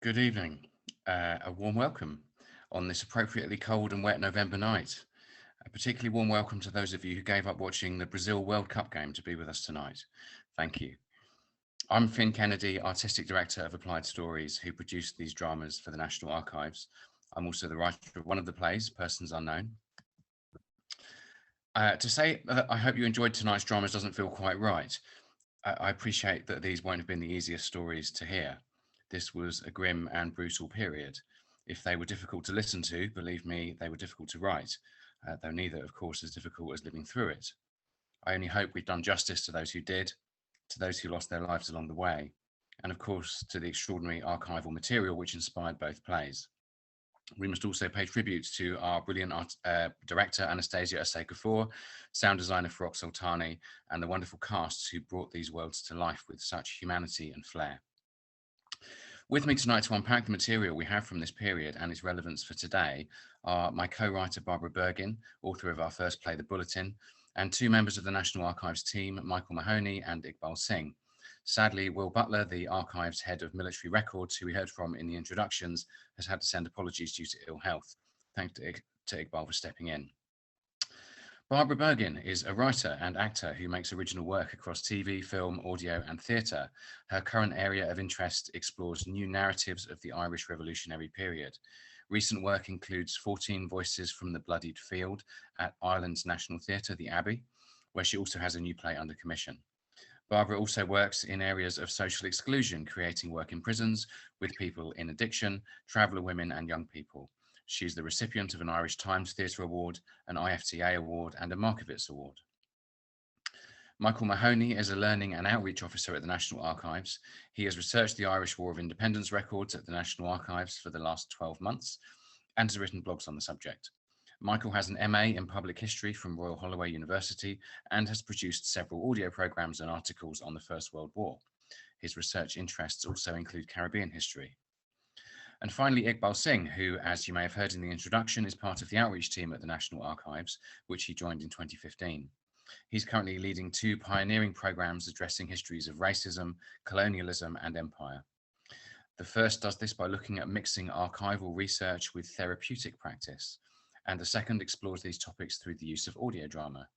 Good evening. A warm welcome on this appropriately cold and wet November night. A particularly warm welcome to those of you who gave up watching the Brazil World Cup game to be with us tonight. Thank you. I'm Finn Kennedy, Artistic Director of Applied Stories, who produced these dramas for the National Archives. I'm also the writer of one of the plays, Persons Unknown. To say that I hope you enjoyed tonight's dramas doesn't feel quite right. I appreciate that these won't have been the easiest stories to hear. This was a grim and brutal period. If they were difficult to listen to, believe me, they were difficult to write, though neither, of course, as difficult as living through it. I only hope we've done justice to those who did, to those who lost their lives along the way, and of course, to the extraordinary archival material which inspired both plays. We must also pay tribute to our brilliant director, Anastasia Asekafor, sound designer Farrokh Sultani, and the wonderful casts who brought these worlds to life with such humanity and flair. With me tonight to unpack the material we have from this period and its relevance for today are my co-writer Barbara Bergin, author of our first play, The Bulletin, and two members of the National Archives team, Michael Mahoney and Iqbal Singh. Sadly, Will Butler, the Archives Head of Military Records, who we heard from in the introductions, has had to send apologies due to ill health. Thanks to Iqbal for stepping in. Barbara Bergin is a writer and actor who makes original work across TV, film, audio, and theatre. Her current area of interest explores new narratives of the Irish Revolutionary period. Recent work includes 14 Voices from the Bloodied Field at Ireland's National Theatre, the Abbey, where she also has a new play under commission. Barbara also works in areas of social exclusion, creating work in prisons with people in addiction, traveller women and young people. She's the recipient of an Irish Times Theatre Award, an IFTA Award and a Markowitz Award. Michael Mahoney is a Learning and Outreach Officer at the National Archives. He has researched the Irish War of Independence records at the National Archives for the last 12 months and has written blogs on the subject. Michael has an MA in Public History from Royal Holloway University and has produced several audio programs and articles on the First World War. His research interests also include Caribbean history. And finally, Iqbal Singh, who, as you may have heard in the introduction, is part of the outreach team at the National Archives, which he joined in 2015. He's currently leading two pioneering programs addressing histories of racism, colonialism, and empire. The first does this by looking at mixing archival research with therapeutic practice, and the second explores these topics through the use of audio drama.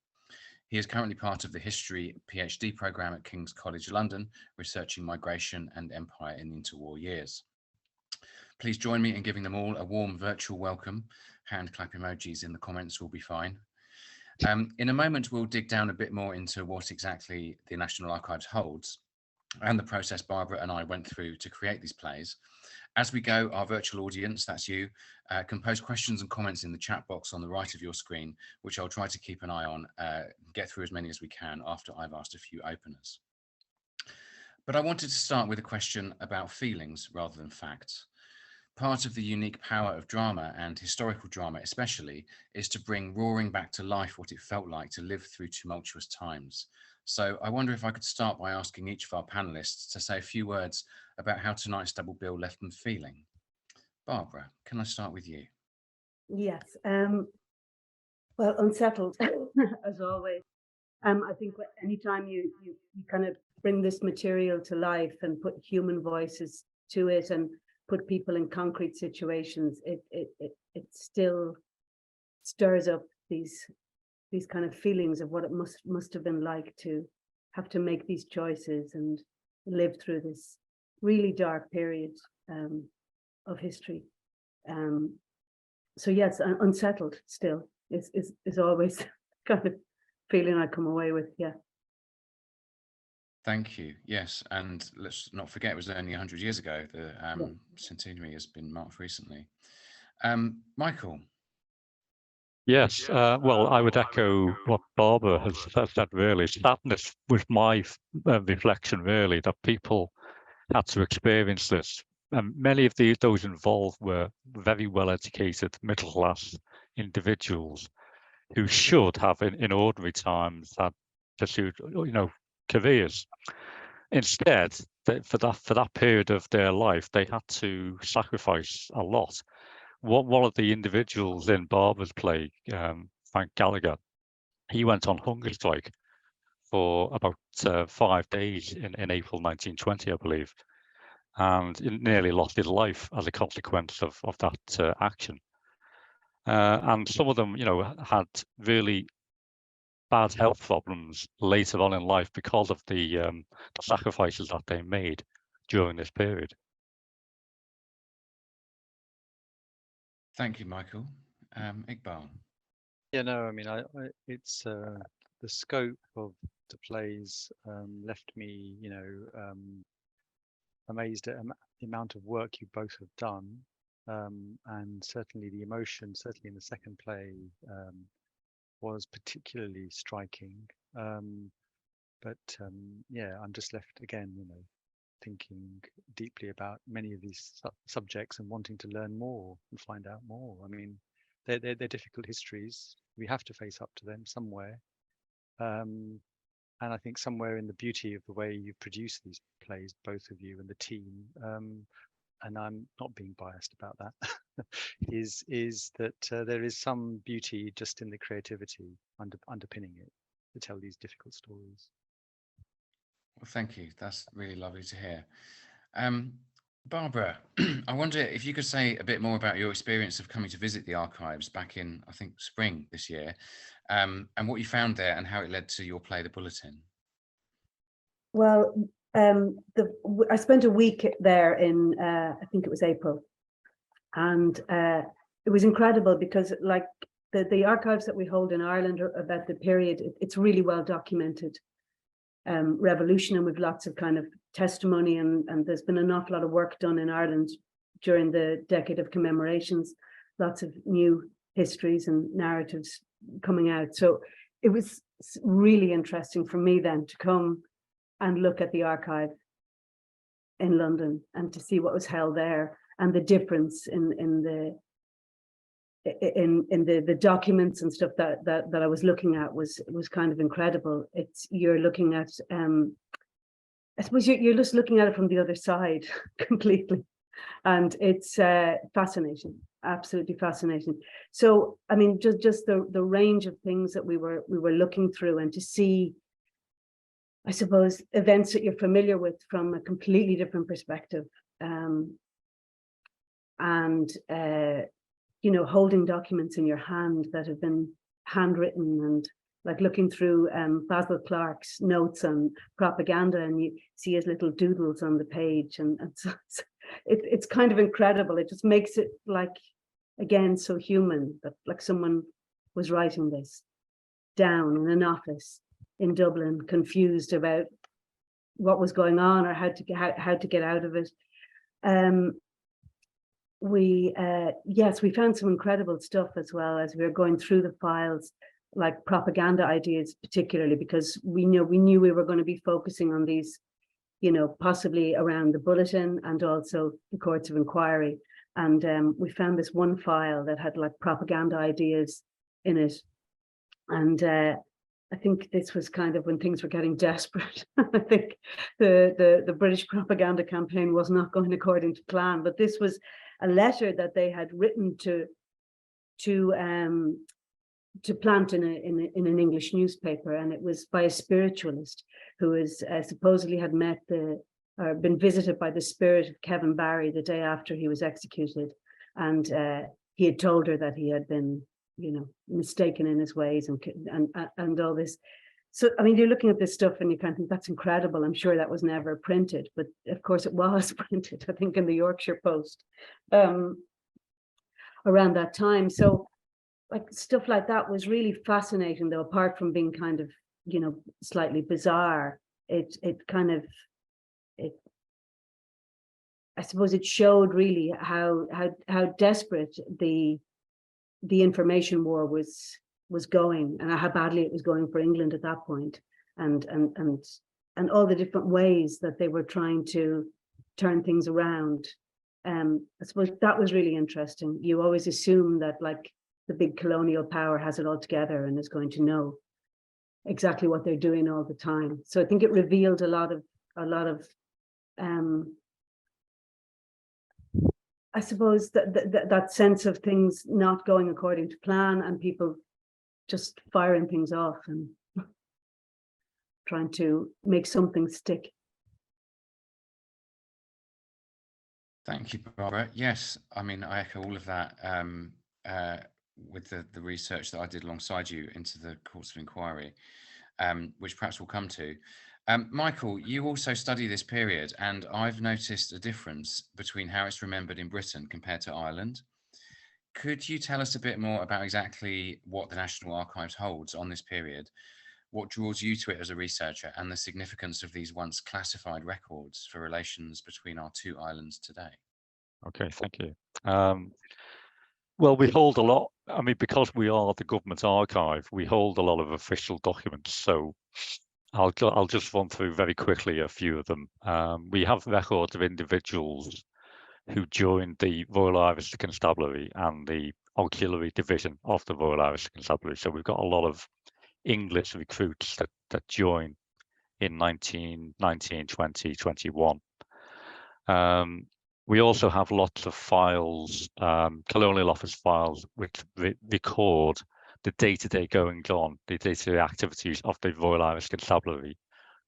He is currently part of the History PhD program at King's College London, researching migration and empire in the interwar years. Please join me in giving them all a warm virtual welcome. Hand clap emojis in the comments will be fine. In a moment, we'll dig down a bit more into what exactly the National Archives holds and the process Barbara and I went through to create these plays. As we go, our virtual audience, that's you, can post questions and comments in the chat box on the right of your screen, which I'll try to keep an eye on, get through as many as we can after I've asked a few openers. But I wanted to start with a question about feelings rather than facts. Part of the unique power of drama, and historical drama especially, is to bring roaring back to life what it felt like to live through tumultuous times. So I wonder if I could start by asking each of our panelists to say a few words about how tonight's double bill left them feeling. Barbara, can I start with you? Yes. Well, unsettled, as always. I think anytime you kind of bring this material to life and put human voices to it and put people in concrete situations, it still stirs up these kind of feelings of what it must have been like to have to make these choices and live through this really dark period of history. So yes, unsettled still is always kind of feeling I come away with. Yeah. Thank you. Yes, and let's not forget it was only 100 years ago. The centenary has been marked recently. Michael. Yes, well, I would echo what Barbara has said, really. Sadness was my reflection, really, that people had to experience this. And many of those involved were very well-educated, middle-class individuals who should have, in ordinary times, had pursued, careers. Instead, for that period of their life, they had to sacrifice a lot. One of the individuals in Barbara's play, Frank Gallagher, he went on hunger strike for about 5 days in April 1920, I believe. and he nearly lost his life as a consequence of that action. And some of them, had really bad health problems later on in life because of the sacrifices that they made during this period. Thank you, Michael. Iqbal. Yeah, no, I mean, it's the scope of the plays left me, amazed at the amount of work you both have done, and certainly the emotion, certainly in the second play, was particularly striking. But yeah, I'm just left again, thinking deeply about many of these subjects and wanting to learn more and find out more. I mean, they're difficult histories. We have to face up to them somewhere. And I think somewhere in the beauty of the way you produce these plays, both of you and the team, and I'm not being biased about that, is that there is some beauty just in the creativity underpinning it to tell these difficult stories. Well, thank you. That's really lovely to hear. Barbara, I wonder if you could say a bit more about your experience of coming to visit the archives back in, I think, spring this year, and what you found there and how it led to your play, The Bulletin. Well, I spent a week there in, I think it was April, and it was incredible because, like, the archives that we hold in Ireland about the period, it's really well documented revolution, and we've lots of kind of testimony, and there's been an awful lot of work done in Ireland during the decade of commemorations, lots of new histories and narratives coming out. So it was really interesting for me then to come and look at the archive in London and to see what was held there, and the difference in the documents and stuff that I was looking at was kind of incredible. You're looking at I suppose you're just looking at it from the other side completely, and it's fascinating, absolutely fascinating. So I mean, just the range of things that we were looking through, and to see, I suppose, events that you're familiar with from a completely different perspective, and holding documents in your hand that have been handwritten, and like looking through Basil Clark's notes on propaganda, and you see his little doodles on the page, and so it's kind of incredible. It just makes it, like, again, so human, that like someone was writing this down in an office in Dublin, confused about what was going on or how to get out of it. Yes, we found some incredible stuff as well as we were going through the files, like propaganda ideas, particularly because we knew we were going to be focusing on these, possibly around the Bulletin and also the courts of inquiry. And we found this one file that had like propaganda ideas in it. And I think this was kind of when things were getting desperate. I think the British propaganda campaign was not going according to plan, but this was a letter that they had written to plant in an English newspaper, and it was by a spiritualist who was supposedly had met or been visited by the spirit of Kevin Barry the day after he was executed, and he had told her that he had been, mistaken in his ways and all this. So I mean, you're looking at this stuff and you kind of think, that's incredible. I'm sure that was never printed, but of course it was printed, I think, in the Yorkshire Post around that time. So like stuff like that was really fascinating, though, apart from being kind of, slightly bizarre. I suppose it showed really how desperate the information war was going, and how badly it was going for England at that point, and all the different ways that they were trying to turn things around. I suppose that was really interesting. You always assume that, like, the big colonial power has it all together and is going to know exactly what they're doing all the time. So I think it revealed a lot of I suppose that sense of things not going according to plan, and people just firing things off and trying to make something stick. Thank you, Barbara. Yes, I mean, I echo all of that with the research that I did alongside you into the courts of inquiry, which perhaps we'll come to. Michael, you also study this period, and I've noticed a difference between how it's remembered in Britain compared to Ireland. Could you tell us a bit more about exactly what the National Archives holds on this period, what draws you to it as a researcher, and the significance of these once classified records for relations between our two islands today? Okay, thank you. Well, we hold a lot. I mean, because we are the government archive, we hold a lot of official documents. So I'll just run through very quickly a few of them. We have records of individuals who joined the Royal Irish Constabulary and the Auxiliary Division of the Royal Irish Constabulary. So we've got a lot of English recruits that join in 1919, 20, 21. We also have lots of files, colonial office files, which record the day-to-day goings on, the day-to-day activities of the Royal Irish Constabulary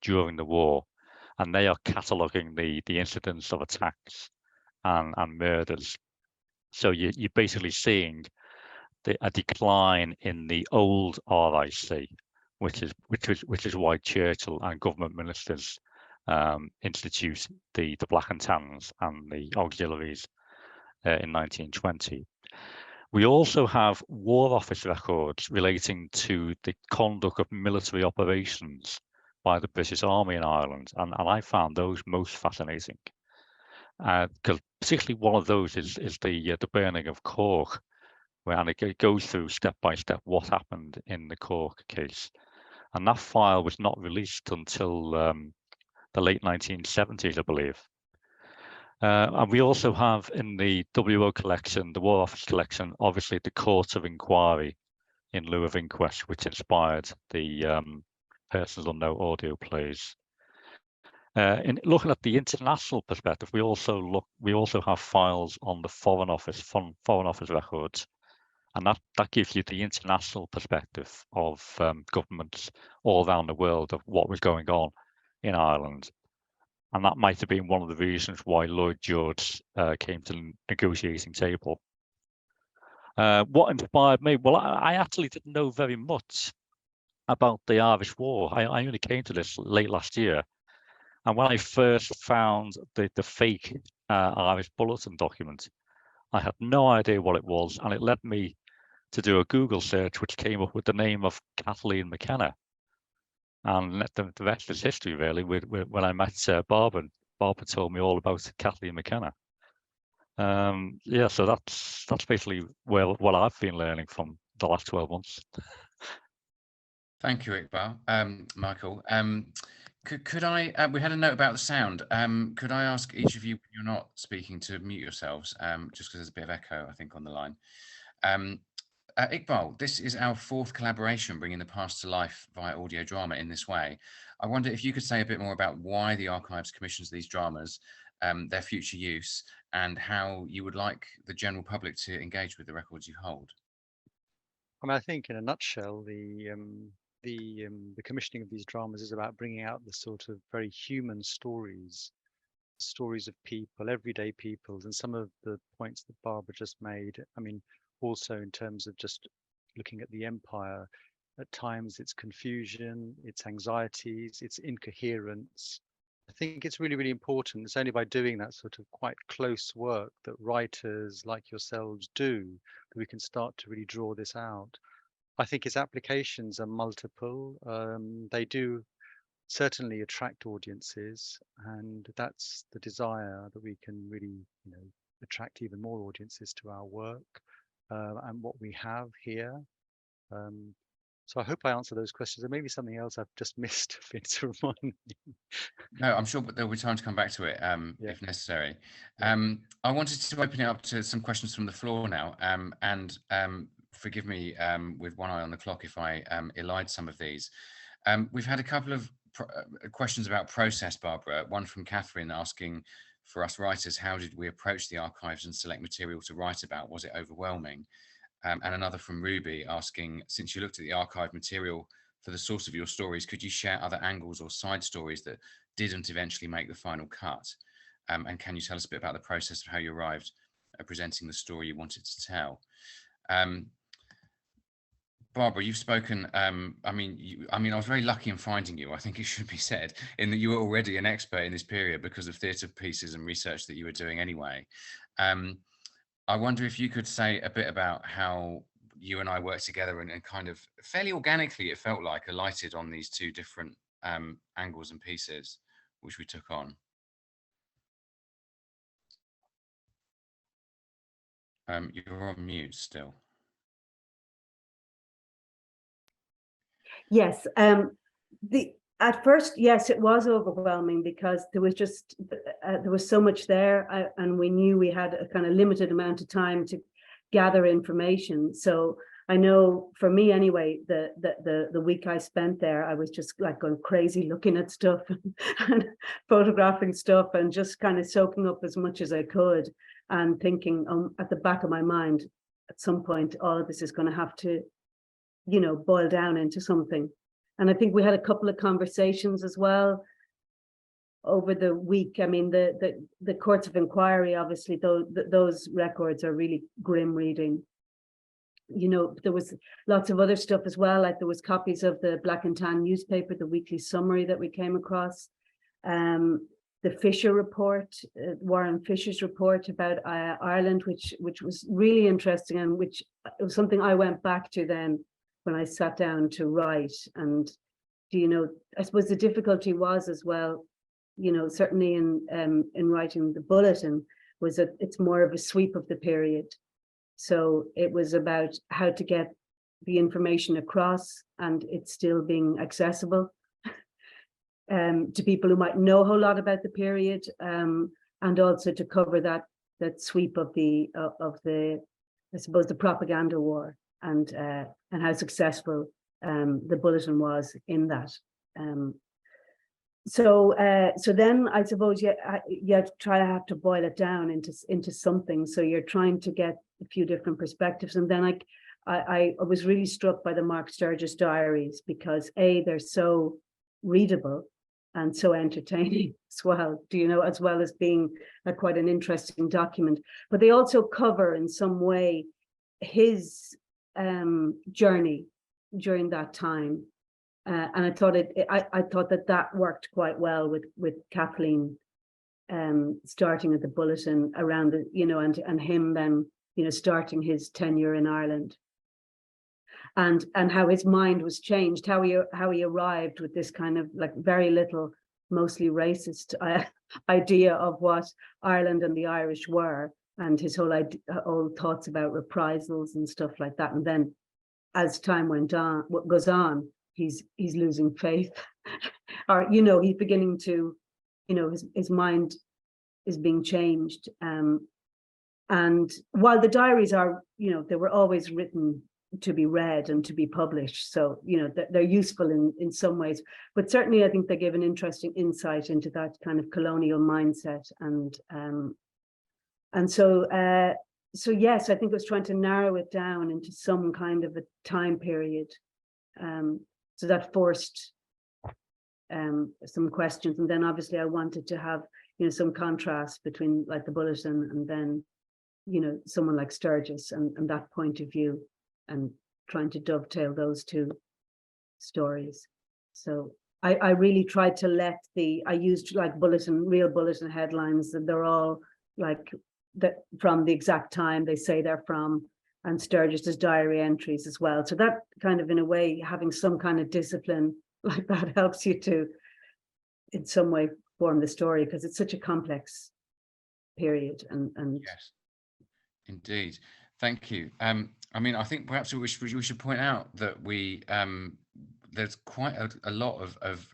during the war, and they are cataloguing the incidents of attacks and murders. So you're basically seeing a decline in the old RIC, which is why Churchill and government ministers institute the Black and Tans and the auxiliaries in 1920. We also have War Office records relating to the conduct of military operations by the British Army in Ireland, and I found those most fascinating. Because particularly one of those is the burning of Cork, and it goes through step by step what happened in the Cork case, and that file was not released until the late 1970s, I believe. And we also have in the WO collection, the War Office collection, obviously the Court of Inquiry in lieu of inquest, which inspired the Persons Unknown audio plays. In looking at the international perspective, we also have files on the Foreign Office records, and that gives you the international perspective of governments all around the world of what was going on in Ireland. And that might have been one of the reasons why Lloyd George came to the negotiating table. What inspired me? Well, I actually didn't know very much about the Irish War. I only came to this late last year. And when I first found the fake Irish Bulletin document, I had no idea what it was. And it led me to do a Google search, which came up with the name of Kathleen McKenna. And the rest is history, really. When I met Barbara, and Barbara told me all about Kathleen McKenna. Yeah, so that's basically what I've been learning from the last 12 months. Thank you, Iqbal. Michael, could I, we had a note about the sound. Could I ask each of you, when you're not speaking, to mute yourselves, just because there's a bit of echo, I think, on the line. Iqbal, this is our fourth collaboration bringing the past to life via audio drama in this way. I wonder if you could say a bit more about why the Archives commissions these dramas, their future use, and how you would like the general public to engage with the records you hold. I mean, I think in a nutshell, the commissioning of these dramas is about bringing out the sort of very human stories of people, everyday people, and some of the points that Barbara just made. I mean, also in terms of just looking at the empire, at times its confusion, its anxieties, its incoherence. I think it's really, really important. It's only by doing that sort of quite close work that writers like yourselves do that we can start to really draw this out. I think its applications are multiple. They do certainly attract audiences, and that's the desire, that we can really, attract even more audiences to our work and what we have here. So I hope I answered those questions. There may be something else I've just missed to remind me. No, I'm sure there'll be time to come back to it if necessary. I wanted to open it up to some questions from the floor now, and forgive me with one eye on the clock if I elide some of these. We've had a couple of questions about process, Barbara. One from Catherine asking, for us writers, how did we approach the archives and select material to write about? Was it overwhelming? And another from Ruby asking, since you looked at the archive material for the source of your stories, could you share other angles or side stories that didn't eventually make the final cut? And can you tell us a bit about the process of how you arrived at presenting the story you wanted to tell? Barbara, you've spoken. I mean, I was very lucky in finding you. I think it should be said, in that you were already an expert in this period because of theatre pieces and research that you were doing anyway. I wonder if you could say a bit about how you and I worked together and kind of fairly organically, it felt like, alighted on these two different angles and pieces which we took on. You're on mute still. Yes, at first, yes, it was overwhelming because there was just there was so much there, and we knew we had a kind of limited amount of time to gather information. So I know for me anyway, the week I spent there, I was just like going crazy looking at stuff and photographing stuff and just kind of soaking up as much as I could and thinking at the back of my mind, at some point, all of this is going to have to, you know, boil down into something. And I think we had a couple of conversations as well over the week. I mean, the courts of inquiry, obviously, those records are really grim reading. You know, there was lots of other stuff as well, like there was copies of the Black and Tan newspaper, the weekly summary that we came across, the Fisher report, Warren Fisher's report about Ireland, which was really interesting, and which it was something I went back to then when I sat down to write. And do you know, I suppose the difficulty was as well, you know, certainly in writing the Bulletin, was that it's more of a sweep of the period. So it was about how to get the information across and it's still being accessible to people who might know a whole lot about the period, and also to cover that sweep of the I suppose the propaganda war and how successful the Bulletin was in that. So then I suppose you have to boil it down into something. So you're trying to get a few different perspectives. And then I was really struck by the Mark Sturgis diaries because they're so readable and so entertaining as well, do you know, as well as being quite an interesting document. But they also cover in some way his journey during that time. And I thought I thought that worked quite well with Kathleen starting at the Bulletin around the, you know, and him then, you know, starting his tenure in Ireland, and how his mind was changed, how he arrived with this kind of like very little, mostly racist idea of what Ireland and the Irish were, and his whole thoughts about reprisals and stuff like that. And then as time goes on, he's losing faith, or, you know, he's beginning to, you know, his mind is being changed. And while the diaries are, you know, they were always written to be read and to be published, so, you know, they're useful in some ways, but certainly I think they give an interesting insight into that kind of colonial mindset. And so yes, I think I was trying to narrow it down into some kind of a time period. So that forced some questions, and then obviously I wanted to have, you know, some contrast between like the Bulletin and then, you know, someone like Sturgis and that point of view, and trying to dovetail those two stories. So I really tried to I used like real Bulletin headlines, and they're all like from the exact time they say they're from, and Sturgis's diary entries as well. So that kind of, in a way, having some kind of discipline like that helps you to, in some way, form the story, because it's such a complex period. And yes, indeed. Thank you. I mean, I think perhaps we should point out that there's quite a lot of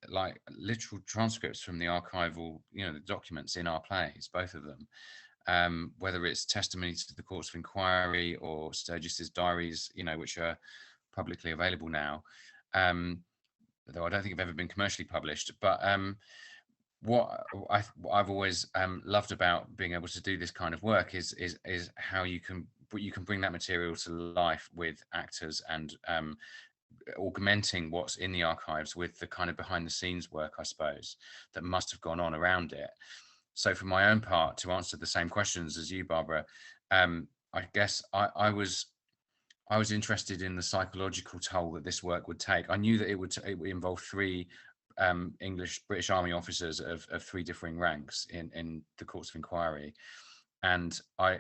like literal transcripts from the archival, you know, the documents in our plays, both of them. Whether it's testimony to the courts of inquiry or Sturgis's diaries, you know, which are publicly available now, though I don't think have ever been commercially published. But what I've always loved about being able to do this kind of work is how you can bring that material to life with actors, and augmenting what's in the archives with the kind of behind the scenes work, I suppose, that must have gone on around it. So for my own part, to answer the same questions as you, Barbara, I guess I was interested in the psychological toll that this work would take. I knew that it would involve 3 British Army officers of 3 differing ranks in the courts of inquiry, and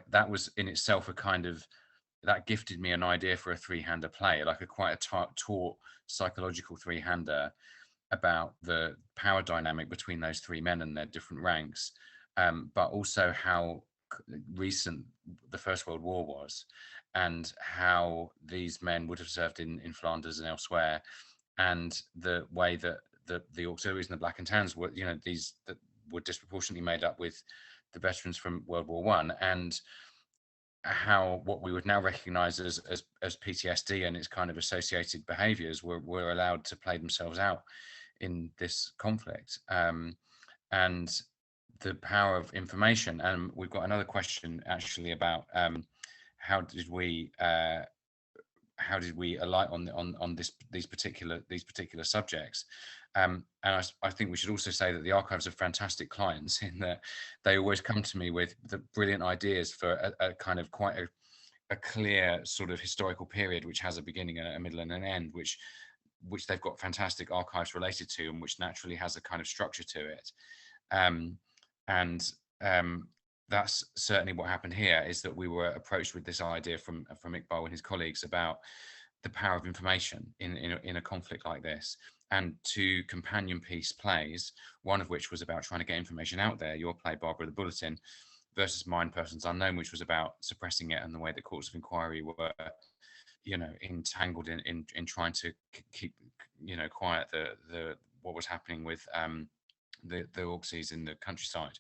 that was in itself a kind of, that gifted me an idea for a 3-hander play, like a quite a taut psychological 3-hander about the power dynamic between those 3 men and their different ranks, but also how recent the First World War was, and how these men would have served in Flanders and elsewhere, and the way that the auxiliaries and the Black and Tans were, these that were disproportionately made up with the veterans from World War I, and how what we would now recognize as PTSD and its kind of associated behaviors were allowed to play themselves out in this conflict, and the power of information. And we've got another question actually about how did we alight on these particular subjects, and I think we should also say that the archives are fantastic clients, in that they always come to me with the brilliant ideas for a kind of quite a clear sort of historical period, which has a beginning, a middle, and an end, which they've got fantastic archives related to, and which naturally has a kind of structure to it. That's certainly what happened here, is that we were approached with this idea from Iqbal and his colleagues about the power of information in a conflict like this, and 2 companion piece plays, one of which was about trying to get information out there, your play, Barbara, The Bulletin, versus mine, Persons Unknown, which was about suppressing it, and the way the courts of inquiry were entangled in trying to keep quiet the what was happening with the Auxies in the countryside,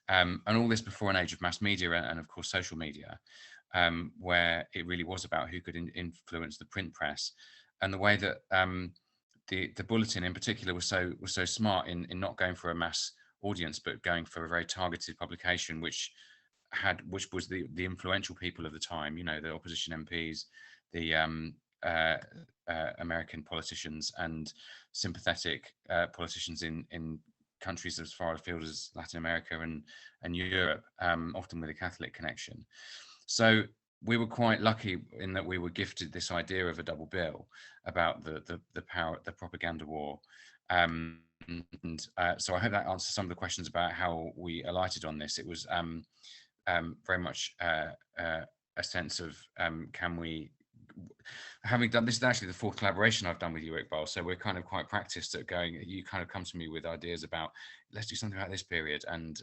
and all this before an age of mass media and of course social media, where it really was about who could influence the print press, and the way that the Bulletin in particular was so smart in not going for a mass audience, but going for a very targeted publication, which was the influential people of the time, the opposition MPs, the American politicians, and sympathetic politicians in countries as far afield as Latin America and Europe, often with a Catholic connection. So we were quite lucky in that we were gifted this idea of a double bill about the power, the propaganda war. So I hope that answers some of the questions about how we alighted on this. It was very much a sense of can we, having done this is actually the 4th collaboration I've done with you, Iqbal, so we're kind of quite practiced at going, you kind of come to me with ideas about, let's do something about this period, and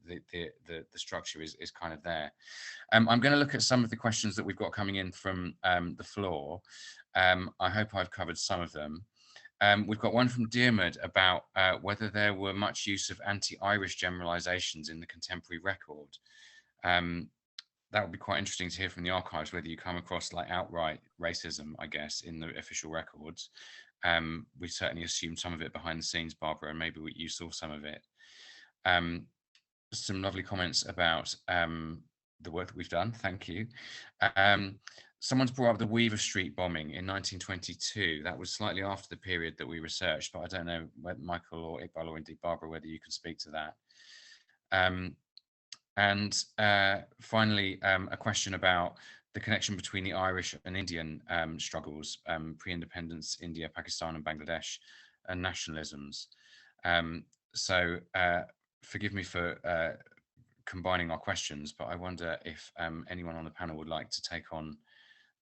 the structure is kind of there. I'm going to look at some of the questions that we've got coming in from the floor. I hope I've covered some of them. We've got one from Diarmid about whether there were much use of anti-Irish generalizations in the contemporary record. That would be quite interesting to hear from the archives, whether you come across like outright racism, I guess, in the official records. We certainly assumed some of it behind the scenes, Barbara, and maybe you saw some of it. Some lovely comments about the work that we've done. Thank you. Someone's brought up the Weaver Street bombing in 1922. That was slightly after the period that we researched, but I don't know whether Michael or Iqbal or indeed Barbara, whether you can speak to that. And finally, a question about the connection between the Irish and Indian struggles, pre-independence, India, Pakistan and Bangladesh, and nationalisms. So forgive me for combining our questions, but I wonder if anyone on the panel would like to take on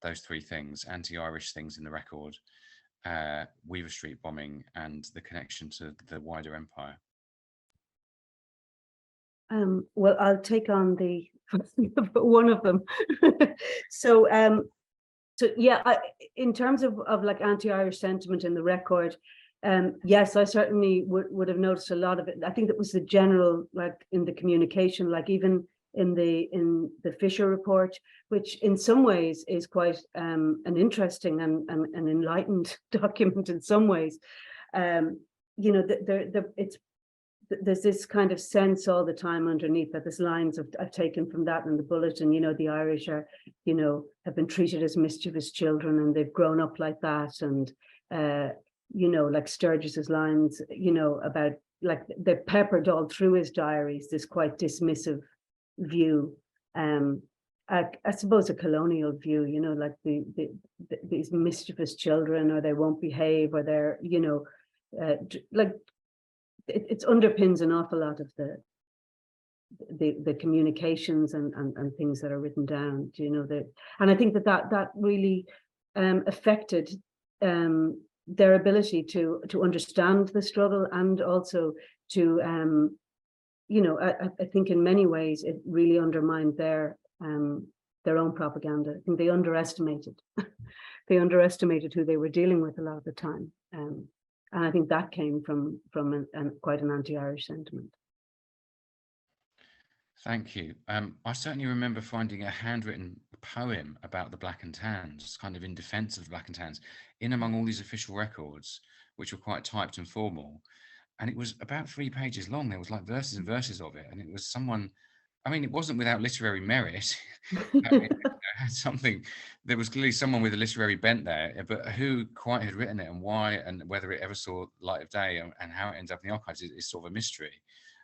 those 3 things: anti-Irish things in the record, Weaver Street bombing, and the connection to the wider empire. Well, I'll take on the one of them. So yeah, in terms of like anti-Irish sentiment in the record, yes, I certainly would have noticed a lot of it. I think that was the general, like in the communication, like even in the Fisher report, which in some ways is quite an interesting and an enlightened document in some ways. There's this kind of sense all the time underneath that there's lines I've taken from that in the Bulletin, the Irish are, have been treated as mischievous children and they've grown up like that. And, like Sturgis's lines, about like they're peppered all through his diaries, this quite dismissive view. I suppose a colonial view, you know, like these mischievous children, or they won't behave, or they're, you know, like it underpins an awful lot of the communications and things that are written down, you know, and I think that really affected their ability to understand the struggle, and also to you know, I think in many ways it really undermined their own propaganda. I think they underestimated who they were dealing with a lot of the time, and I think that came from quite an anti-Irish sentiment. Thank you. I certainly remember finding a handwritten poem about the Black and Tans, kind of in defense of the Black and Tans, in among all these official records, which were quite typed and formal. And it was about 3 pages long. There was like verses and verses of it. And it was someone, I mean, it wasn't without literary merit. I mean, something, there was clearly someone with a literary bent there, but who quite had written it and why, and whether it ever saw light of day, and how it ends up in the archives is sort of a mystery.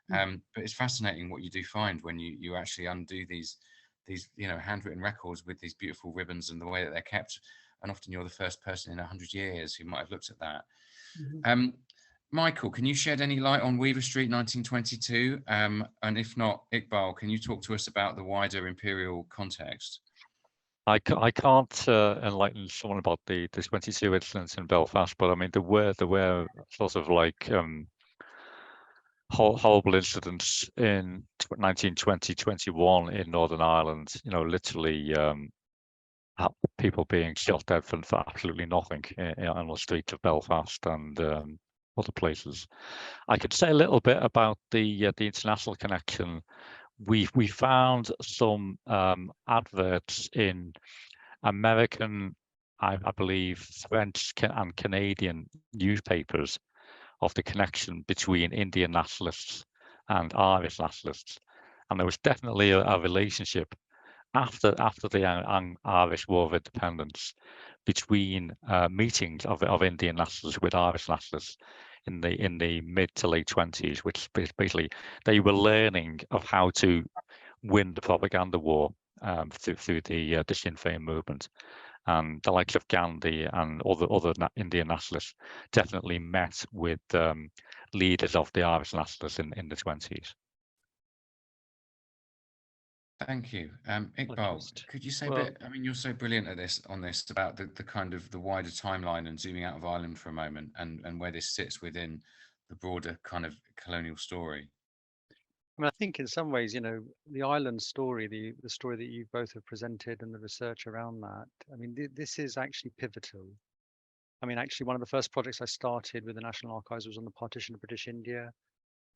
But it's fascinating what you do find when you actually undo these you know, handwritten records with these beautiful ribbons and the way that they're kept. And often you're the first person in 100 years who might have looked at that. Mm-hmm. Michael, can you shed any light on Weaver Street 1922? And if not, Iqbal, can you talk to us about the wider imperial context? I can't enlighten someone about the 22 incidents in Belfast, but I mean there were sort of like horrible incidents in 1920-21 in Northern Ireland. You know, literally people being shot dead for absolutely nothing on the streets of Belfast and other places. I could say a little bit about the international connection. We found some adverts in American, I believe, French and Canadian newspapers of the connection between Indian nationalists and Irish nationalists, and there was definitely a relationship after the Irish War of Independence between meetings of Indian nationalists with Irish nationalists in the mid to late 20s, which basically they were learning of how to win the propaganda war through the Sinn Fein movement. And the likes of Gandhi and other Indian nationalists definitely met with leaders of the Irish nationalists in the 20s. Thank you. Iqbal, could you say a bit, I mean, you're so brilliant at this, about the kind of the wider timeline and zooming out of Ireland for a moment, and where this sits within the broader kind of colonial story? I mean, I think in some ways, you know, the island story, the story that you both have presented and the research around that, I mean, this is actually pivotal. I mean, actually, one of the first projects I started with the National Archives was on the partition of British India.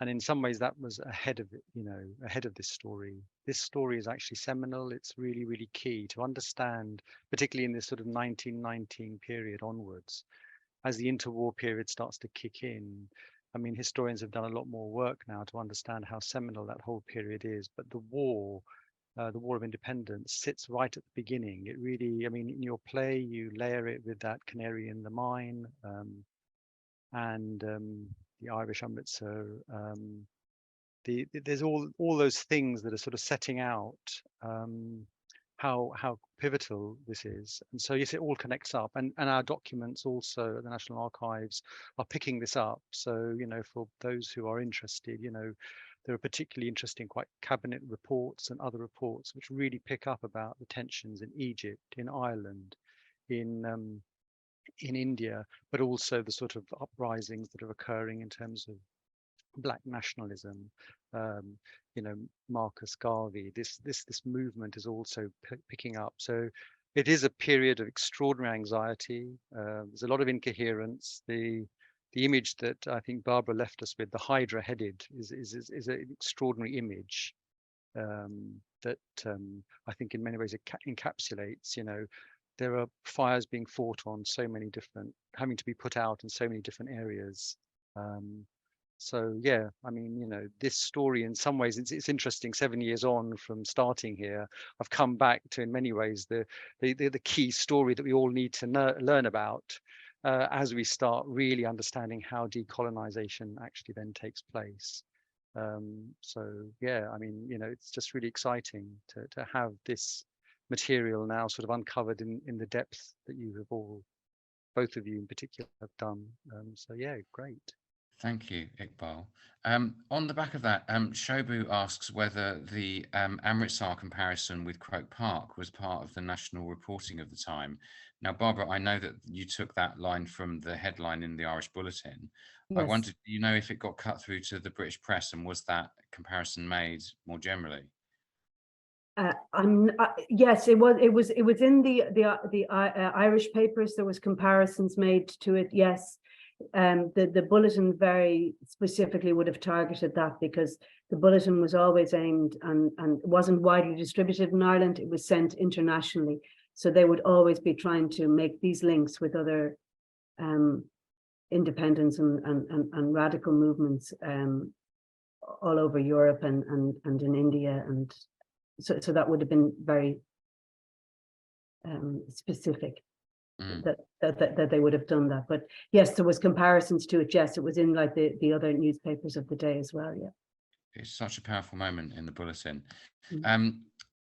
And in some ways that was ahead of it, you know, ahead of this story. This story is actually seminal. It's really, really key to understand, particularly in this sort of 1919 period onwards, as the interwar period starts to kick in. I mean, historians have done a lot more work now to understand how seminal that whole period is. But the war of independence sits right at the beginning. It really, I mean, in your play, you layer it with that canary in the mine and the Irish Amritsar. There's all those things that are sort of setting out how pivotal this is. And so yes, it all connects up, and our documents also at the National Archives are picking this up. So, you know, for those who are interested, you know, there are particularly interesting quite cabinet reports and other reports which really pick up about the tensions in Egypt, in Ireland, in India, but also the sort of uprisings that are occurring in terms of Black nationalism. You know, Marcus Garvey, this movement is also picking up. So it is a period of extraordinary anxiety. There's a lot of incoherence. The image that I think Barbara left us with, the Hydra headed, is an extraordinary image that I think in many ways encapsulates, you know, there are fires being fought on so many different, having to be put out in so many different areas. So yeah, I mean, you know, this story in some ways it's interesting. 7 years on from starting here, I've come back to in many ways the key story that we all need to learn about. as we start really understanding how decolonization actually then takes place. So yeah, I mean, it's just really exciting to have this material now sort of uncovered in the depth that you have both of you in particular have done. So yeah, great. Thank you, Iqbal. On the back of that, Shobu asks whether the Amritsar comparison with Croke Park was part of the national reporting of the time. Now, Barbara, I know that you took that line from the headline in the Irish Bulletin. I Yes. wondered, do you know if it got cut through to the British press, and was that comparison made more generally? Yes, it was in the Irish papers. There was comparisons made to it. Yes, the Bulletin very specifically would have targeted that, because the Bulletin was always aimed and wasn't widely distributed in Ireland. It was sent internationally, so they would always be trying to make these links with other independence and radical movements all over Europe and in India, and so that would have been very specific. That they would have done that. But yes, there was comparisons to it. Yes, it was in like the other newspapers of the day as well. Yeah, it's such a powerful moment in the Bulletin.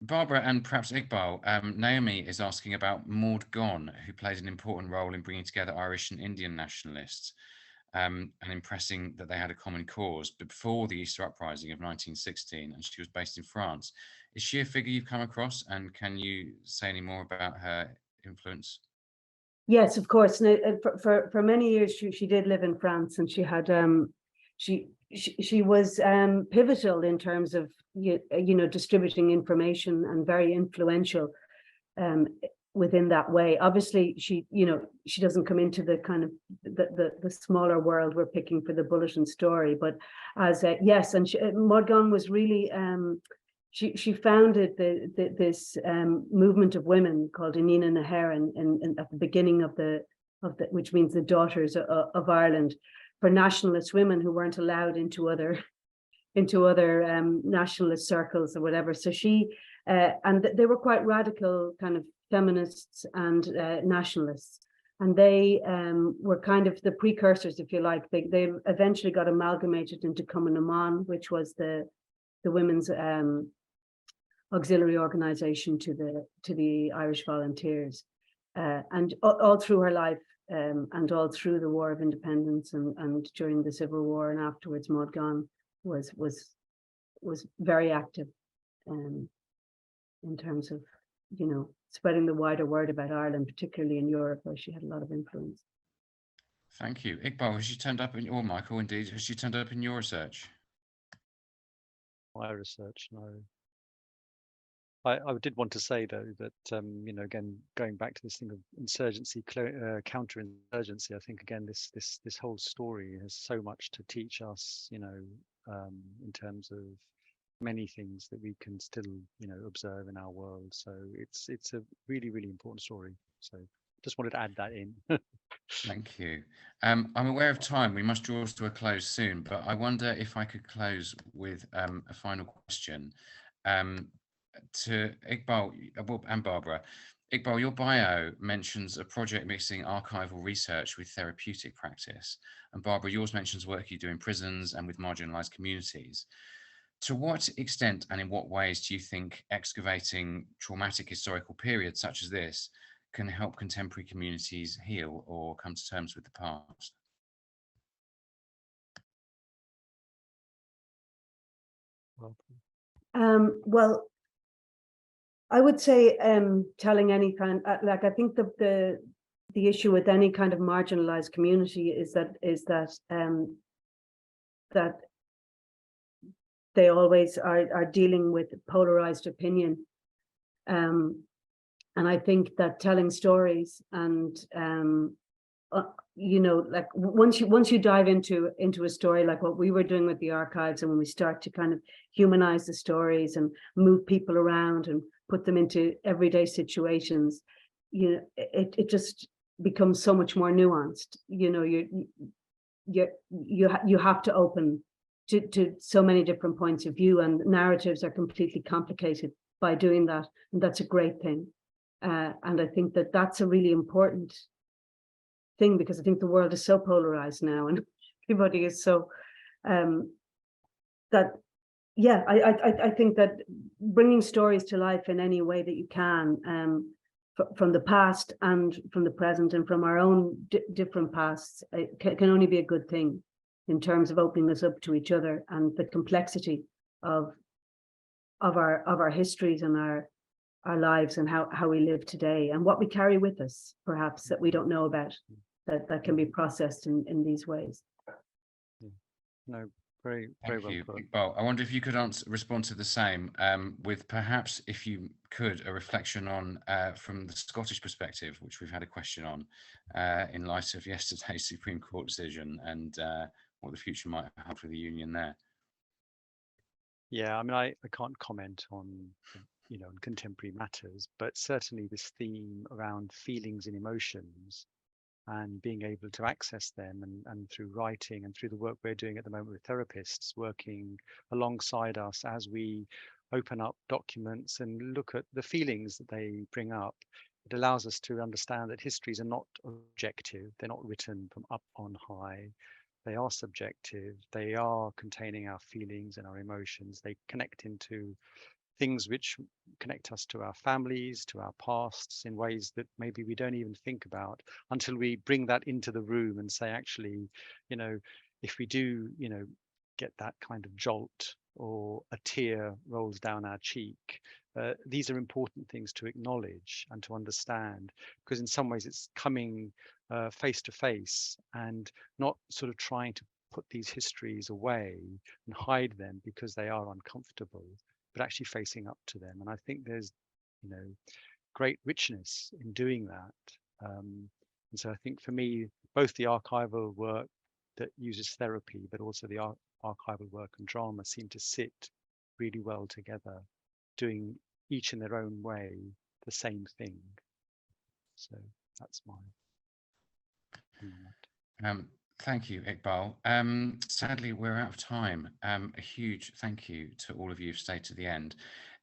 Barbara and perhaps Iqbal, Naomi is asking about Maud Gonne, who played an important role in bringing together Irish and Indian nationalists and impressing that they had a common cause before the Easter Uprising of 1916, and she was based in France. Is she a figure you've come across, and can you say any more about her influence? Yes, of course. Now, for many years she did live in France, and she had she was pivotal in terms of distributing information, and very influential within that way. Obviously, she doesn't come into the kind of the smaller world we're picking for the Bulletin story, but as yes, and Maud Gonne was really she founded this movement of women called Inina na hÉireann at the beginning of the which means the Daughters of Ireland, for nationalist women who weren't allowed into other nationalist circles or whatever. So she and they were quite radical kind of feminists and nationalists, and they were kind of the precursors, if you like. They eventually got amalgamated into Cumann na mBan, which was the women's auxiliary organization to the Irish Volunteers, and all through her life, and all through the War of Independence and during the Civil War and afterwards, Maud Gonne was very active in terms of spreading the wider word about Ireland, particularly in Europe, where she had a lot of influence. Thank you. Iqbal, has she turned up or Michael, indeed, has she turned up in your research? My research, no. I did want to say though that again, going back to this thing of insurgency, counterinsurgency, I think again this whole story has so much to teach us, in terms of many things that we can still observe in our world. So it's a really, really important story. So just wanted to add that in. Thank you. I'm aware of time. We must draw us to a close soon, but I wonder if I could close with a final question to Iqbal and Barbara. Iqbal, your bio mentions a project mixing archival research with therapeutic practice, and Barbara, yours mentions work you do in prisons and with marginalized communities. To what extent and in what ways do you think excavating traumatic historical periods such as this can help contemporary communities heal or come to terms with the past? Well, I would say telling any kind, like I think the issue with any kind of marginalized community is that that they always are dealing with polarized opinion, and I think that telling stories and like once you dive into a story like what we were doing with the archives, and when we start to kind of humanize the stories and move people around and put them into everyday situations, it just becomes so much more nuanced. You have to open to so many different points of view, and narratives are completely complicated by doing that, and that's a great thing. And I think that that's a really important thing, because I think the world is so polarized now, and everybody is so that. Yeah, I think that bringing stories to life in any way that you can, from the past and from the present and from our own different pasts, can only be a good thing in terms of opening us up to each other and the complexity of our histories and our lives and how we live today and what we carry with us, perhaps, that we don't know about, that can be processed in these ways. No. Very Thank well you, put. Iqbal. I wonder if you could respond to the same with perhaps, if you could, a reflection on from the Scottish perspective, which we've had a question on, in light of yesterday's Supreme Court decision and what the future might hold for the union there. Yeah, I mean, I can't comment on on contemporary matters, but certainly this theme around feelings and emotions, and being able to access them and through writing and through the work we're doing at the moment with therapists working alongside us as we open up documents and look at the feelings that they bring up. It allows us to understand that histories are not objective. They're not written from up on high. They are subjective. They are containing our feelings and our emotions. They connect into things which connect us to our families, to our pasts in ways that maybe we don't even think about until we bring that into the room and say, actually, if we do, get that kind of jolt or a tear rolls down our cheek, these are important things to acknowledge and to understand, because in some ways it's coming face to face and not sort of trying to put these histories away and hide them because they are uncomfortable, but actually facing up to them. And I think there's, great richness in doing that. And so I think for me, both the archival work that uses therapy, but also the archival work and drama seem to sit really well together, doing each in their own way the same thing. So that's my opinion on that. Thank you, Iqbal. Sadly, we're out of time. A huge thank you to all of you who've stayed to the end.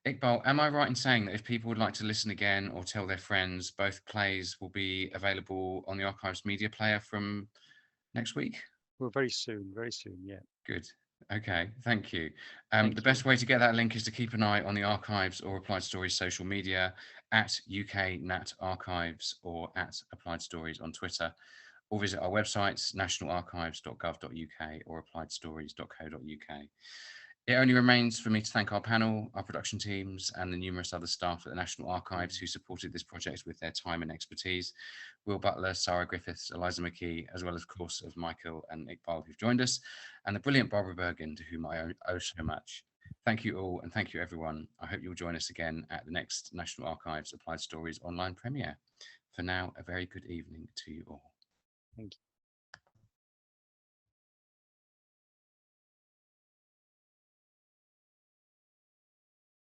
Iqbal, am I right in saying that if people would like to listen again or tell their friends, both plays will be available on the Archives media player from next week? Well, very soon, yeah. Good. Okay, thank you. Thank Best you. way to get that link is to keep an eye on the Archives or Applied Stories social media at UK Nat Archives or at Applied Stories on Twitter, or visit our websites, nationalarchives.gov.uk or appliedstories.co.uk. It only remains for me to thank our panel, our production teams, and the numerous other staff at the National Archives who supported this project with their time and expertise. Will Butler, Sarah Griffiths, Eliza McKee, as well as, of course, of Michael and Iqbal who've joined us, and the brilliant Barbara Bergin, to whom I owe so much. Thank you all, and thank you everyone. I hope you'll join us again at the next National Archives Applied Stories online premiere. For now, a very good evening to you all. Thank you.